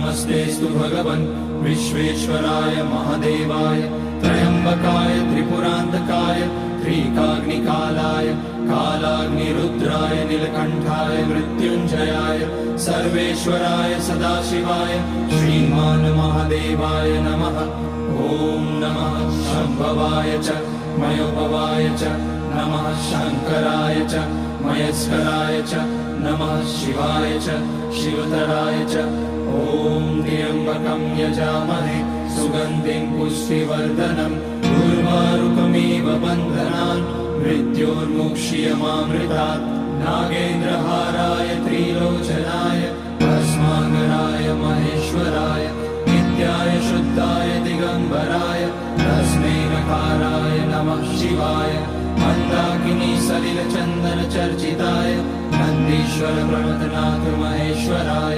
नमस्तेस्तु भगवन् विश्वेश्वराय महादेवाय त्र्यम्बकाय त्रिपुरान्तकाय त्रिकाग्निकालाय कालाग्निरुद्राय नीलकण्ठाय मृत्युञ्जयाय सर्वेश्वराय सदाशिवाय श्रीमान् महादेवाय नमः। ॐ नमः शम्भवाय च मयोभवाय च नमः शङ्कराय च मयस्कराय च नमः शिवाय च शिवतराय च। ॐ त्र्यम्बकं यजामहे सुगन्धिं पुष्टिवर्धनम् उर्वारुकमिव बन्धनान् मृत्योर्मुक्ष्यमामृतात्। नागेन्द्रहाराय त्रिलोचनाय भस्माङ्गराय महेश्वराय नित्याय शुद्धाय दिगम्बराय तस्मै नकाराय नमः शिवाय। मन्दाकिनी सलिलचन्दन चर्चिताय नन्दीश्वर प्रमथनाथ महेश्वराय